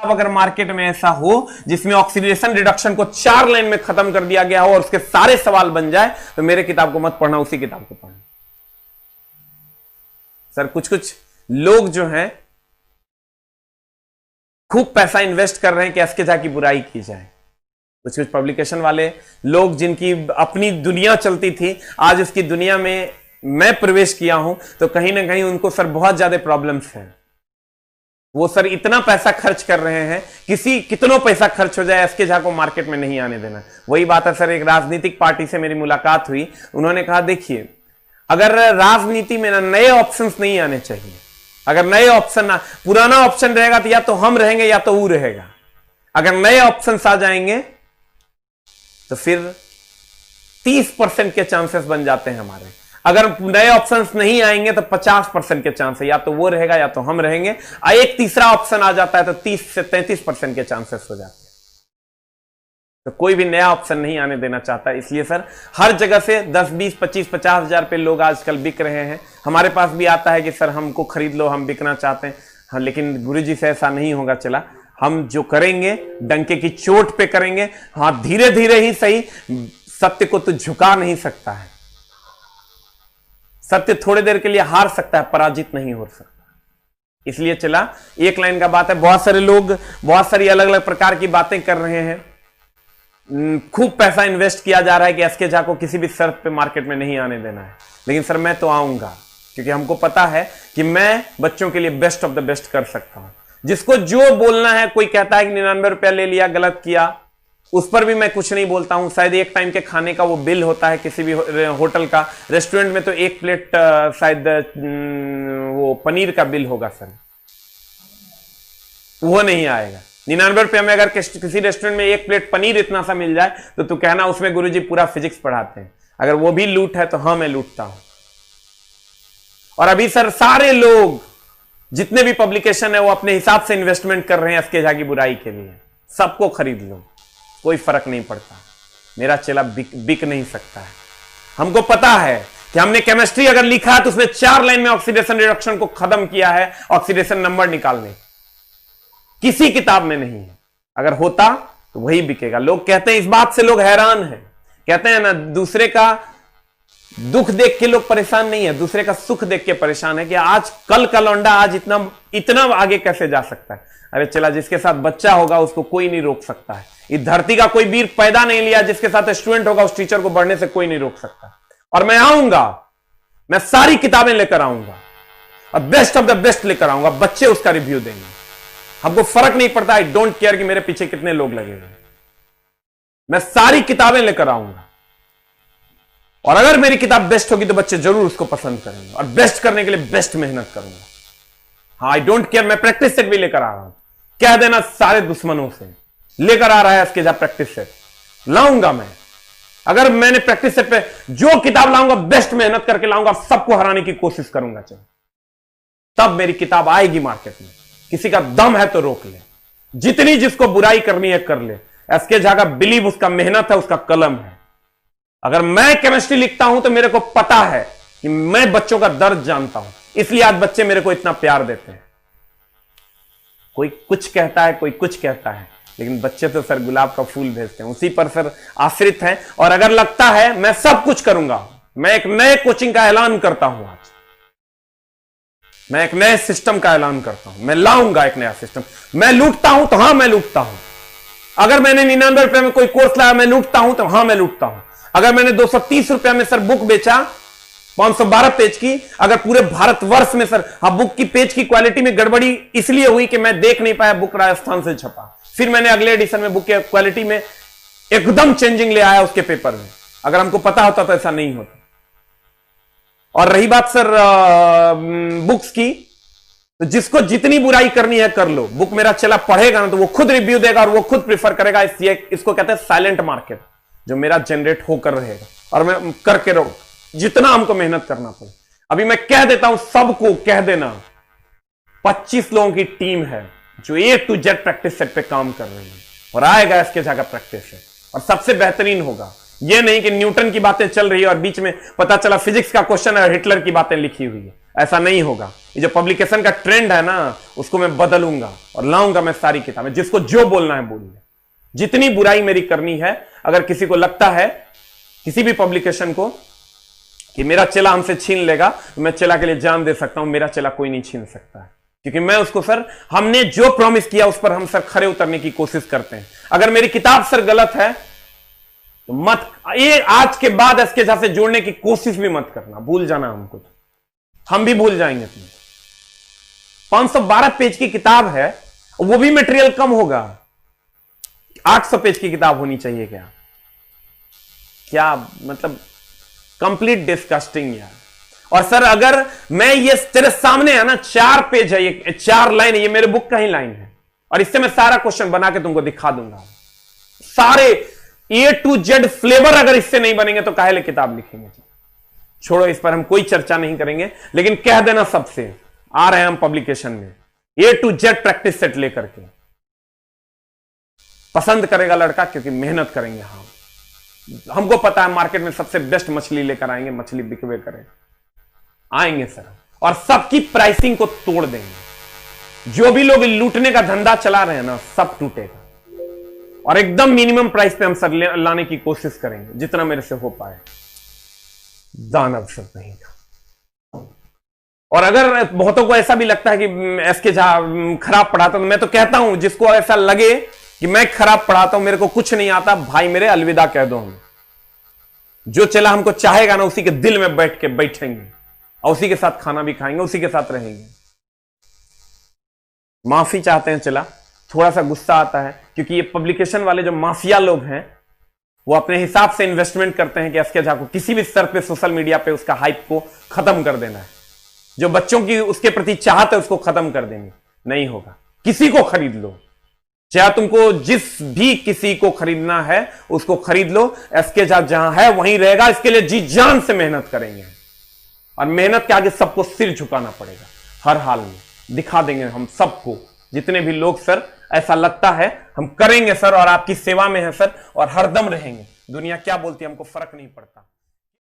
अब अगर मार्केट में ऐसा हो जिसमें ऑक्सीडेशन रिडक्शन को 4 लाइन में खत्म कर दिया गया हो और उसके सारे सवाल बन जाए, तो मेरे किताब को मत पढ़ना, उसी किताब को पढ़ना। सर कुछ कुछ लोग जो हैं खूब पैसा इन्वेस्ट कर रहे हैं कि एसके झा की बुराई की जाए। कुछ कुछ पब्लिकेशन वाले लोग जिनकी अपनी दुनिया चलती थी, आज उसकी दुनिया में मैं प्रवेश किया हूं, तो कहीं ना कहीं उनको सर बहुत ज्यादा प्रॉब्लम्स हैं। वो सर इतना पैसा खर्च कर रहे हैं, कितनों पैसा खर्च हो जाए, एसके झा को मार्केट में नहीं आने देना। वही बात है सर, एक राजनीतिक पार्टी से मेरी मुलाकात हुई, उन्होंने कहा देखिए अगर राजनीति में ना नए ऑप्शंस नहीं आने चाहिए, अगर नए ऑप्शन ना, पुराना ऑप्शन रहेगा तो या तो हम रहेंगे या तो वो रहेगा। अगर नए ऑप्शंस आ जाएंगे तो फिर 30% के चांसेस बन जाते हैं हमारे। अगर नए ऑप्शंस नहीं आएंगे तो 50% के चांस है, या तो वो रहेगा या तो हम रहेंगे। एक तीसरा ऑप्शन आ जाता है तो 30 से 33% के चांसेस हो जाते हैं। तो कोई भी नया ऑप्शन नहीं आने देना चाहता, इसलिए सर हर जगह से 10, 20, 25, 50 हजार पे लोग आजकल बिक रहे हैं। हमारे पास भी आता है कि सर हमको खरीद लो, हम बिकना चाहते हैं। हाँ, लेकिन गुरुजी से ऐसा नहीं होगा। चला, हम जो करेंगे डंके की चोट पे करेंगे। हाँ, धीरे धीरे ही सही, सत्य को तो झुका नहीं सकता है। सत्य थोड़ी देर के लिए हार सकता है, पराजित नहीं हो सकता। इसलिए चला, एक लाइन का बात है। बहुत सारे लोग बहुत सारी अलग अलग प्रकार की बातें कर रहे हैं। खूब पैसा इन्वेस्ट किया जा रहा है कि एसके झा को किसी भी शर्त पे मार्केट में नहीं आने देना है। लेकिन सर मैं तो आऊंगा, क्योंकि हमको पता है कि मैं बच्चों के लिए बेस्ट ऑफ द बेस्ट कर सकता हूं। जिसको जो बोलना है, कोई कहता है कि 99 रुपया ले लिया, गलत किया, उस पर भी मैं कुछ नहीं बोलता हूं। शायद एक टाइम के खाने का वो बिल होता है किसी भी होटल का, रेस्टोरेंट में तो एक प्लेट शायद वो पनीर का बिल होगा सर, वो नहीं आएगा। 99 रुपये में अगर किसी रेस्टोरेंट में एक प्लेट पनीर इतना सा मिल जाए तो कहना उसमें गुरुजी पूरा फिजिक्स पढ़ाते हैं। अगर वो भी लूट है तो हाँ, मैं लूटता हूं। और अभी सर सारे लोग जितने भी पब्लिकेशन है वो अपने हिसाब से इन्वेस्टमेंट कर रहे हैं एसके झा की बुराई के लिए। सबको खरीद लो, कोई फर्क नहीं पड़ता। मेरा चेला बिक नहीं सकता है। हमको पता है कि हमने केमिस्ट्री अगर लिखा है तो उसमें 4 लाइन में ऑक्सीडेशन रिडक्शन को खत्म किया है, ऑक्सीडेशन नंबर निकालने, किसी किताब में नहीं है। अगर होता तो वही बिकेगा। लोग कहते हैं, इस बात से लोग हैरान हैं, कहते हैं ना, दूसरे का दुख देख के लोग परेशान नहीं है, दूसरे का सुख देख के परेशान है कि आज कल का लौंडा आज इतना आगे कैसे जा सकता है। अरे चला, जिसके साथ बच्चा होगा उसको कोई नहीं रोक सकता है। इस धरती का कोई वीर पैदा नहीं लिया, जिसके साथ स्टूडेंट होगा उस टीचर को बढ़ने से कोई नहीं रोक सकता। और मैं आऊंगा, मैं सारी किताबें लेकर आऊंगा और बेस्ट ऑफ द बेस्ट लेकर आऊंगा। बच्चे उसका रिव्यू देंगे, हमको फर्क नहीं पड़ता। आई डोंट केयर कि मेरे पीछे कितने लोग लगे हुए। मैं सारी किताबें लेकर आऊंगा और अगर मेरी किताब बेस्ट होगी तो बच्चे जरूर उसको पसंद करेंगे और बेस्ट करने के लिए बेस्ट मेहनत करूंगा। हाँ, आई डोंट केयर। मैं प्रैक्टिस सेट भी लेकर आ रहा हूं। कह देना सारे दुश्मनों से, लेकर आ रहा है इसके जा प्रैक्टिस सेट लाऊंगा मैं। अगर मैंने प्रैक्टिस सेट पे जो किताब लाऊंगा बेस्ट मेहनत करके लाऊंगा, सबको हराने की कोशिश करूंगा। चलो, तब मेरी किताब आएगी मार्केट में। किसी का दम है तो रोक ले, जितनी जिसको बुराई करनी है कर ले। एसके झा का बिलीव, उसका मेहनत है, उसका कलम है। अगर मैं केमिस्ट्री लिखता हूं तो मेरे को पता है कि मैं बच्चों का दर्द जानता हूं, इसलिए आज बच्चे मेरे को इतना प्यार देते हैं। कोई कुछ कहता है, कोई कुछ कहता है, लेकिन बच्चे तो सर गुलाब का फूल भेजते हैं, उसी पर सर आश्रित हैं। और अगर लगता है मैं सब कुछ करूंगा, मैं एक नए कोचिंग का ऐलान करता हूं। आज मैं एक नए सिस्टम का ऐलान करता हूं, मैं लाऊंगा एक नया सिस्टम। मैं लूटता हूं तो हां मैं लूटता हूं। अगर मैंने 99 रुपए में कोई कोर्स लाया, मैं लूटता हूं तो हां मैं लूटता हूं। अगर मैंने 230 रुपए में सर बुक बेचा 512 पेज की, अगर पूरे भारतवर्ष में सर, हाँ, बुक की पेज की क्वालिटी में गड़बड़ी इसलिए हुई कि मैं देख नहीं पाया, बुक राजस्थान से छपा, फिर मैंने अगले एडिशन में बुक की क्वालिटी में एकदम चेंजिंग ले आया उसके पेपर में। अगर हमको पता होता तो ऐसा नहीं होता। और रही बात सर बुक्स की, तो जिसको जितनी बुराई करनी है कर लो। बुक मेरा चला पढ़ेगा ना तो वो खुद रिव्यू देगा और वो खुद प्रिफर करेगा। इसको कहते हैं साइलेंट मार्केट, जो मेरा जनरेट होकर रहेगा और मैं करके रहूं, जितना हमको मेहनत करना पड़े। अभी मैं कह देता हूं, सबको कह देना, 25 लोगों की टीम है जो A to Z practice set पे काम कर रही है और आएगा एसके झा का प्रैक्टिस सेट और सबसे बेहतरीन होगा। यह नहीं कि न्यूटन की बातें चल रही है और बीच में पता चला फिजिक्स का क्वेश्चन है और हिटलर की बातें लिखी हुई है। ऐसा नहीं होगा। ये जो पब्लिकेशन का ट्रेंड है ना, उसको मैं बदलूंगा और लाऊंगा मैं सारी किताबें, जिसको जो बोलना है बोलिए। जितनी बुराई मेरी करनी है, अगर किसी को लगता है किसी भी पब्लिकेशन को कि मेरा चेला हमसे छीन लेगा, तो मैं चेला के लिए जान दे सकता हूं। मेरा चेला कोई नहीं छीन सकता है, क्योंकि मैं उसको सर, हमने जो प्रॉमिस किया उस पर हम सर खरे उतरने की कोशिश करते हैं। अगर मेरी किताब सर गलत है तो मत, ये आज के बाद एसके झा से जोड़ने की कोशिश भी मत करना, भूल जाना हमको, हम भी भूल जाएंगे तुम्हें। 512 पेज की किताब है, वो भी मटेरियल कम होगा। 800 पेज की किताब होनी चाहिए क्या? क्या मतलब कंप्लीट डिस्कस्टिंग यार। और सर अगर मैं ये तेरे सामने है ना, 4 पेज है, ये 4 लाइन है, ये मेरे बुक का ही लाइन है, और इससे मैं सारा क्वेश्चन बना के तुमको दिखा दूंगा। सारे A to Z फ्लेवर अगर इससे नहीं बनेंगे तो काहे लिए किताब लिखेंगे? छोड़ो, इस पर हम कोई चर्चा नहीं करेंगे, लेकिन कह देना सबसे, आ रहे हैं हम पब्लिकेशन में A to Z practice set लेकर के। पसंद करेगा लड़का, क्योंकि मेहनत करेंगे हम। हमको पता है मार्केट में सबसे बेस्ट मछली लेकर आएंगे, मछली बिकवे करेगा, आएंगे सर, और सबकी प्राइसिंग को तोड़ देंगे। जो भी लोग लूटने का धंधा चला रहे हैं ना, सब टूटेगा, और एकदम मिनिमम प्राइस पे हम सर लाने की कोशिश करेंगे, जितना मेरे से हो पाए। दानव सब नहीं था। और अगर बहुतों को ऐसा भी लगता है कि एसके झा खराब पढ़ाता, तो मैं तो कहता हूं, जिसको ऐसा लगे कि मैं खराब पढ़ाता हूं, मेरे को कुछ नहीं आता, भाई मेरे अलविदा कह दो। हम जो चला हमको चाहेगा ना, उसी के दिल में बैठ के बैठेंगे, और उसी के साथ खाना भी खाएंगे, उसी के साथ रहेंगे। माफी चाहते हैं चला, थोड़ा सा गुस्सा आता है, क्योंकि ये पब्लिकेशन वाले जो माफिया लोग हैं, वो अपने हिसाब से इन्वेस्टमेंट करते हैं कि एसके झा को किसी भी स्तर पे सोशल मीडिया पे उसका हाइप को खत्म कर देना है। जो बच्चों की उसके प्रति चाहत है उसको खत्म कर देंगे। नहीं होगा। किसी को खरीद लो, चाहे तुमको जिस भी किसी को खरीदना है उसको खरीद लो। एसके झा जहां है वहीं रहेगा। इसके लिए जी जान से मेहनत करेंगे, और मेहनत के आगे सबको सिर झुकाना पड़ेगा। हर हाल में दिखा देंगे हम सबको, जितने भी लोग सर ऐसा लगता है हम करेंगे सर, और आपकी सेवा में है सर, और हरदम रहेंगे। दुनिया क्या बोलती है हमको फर्क नहीं पड़ता।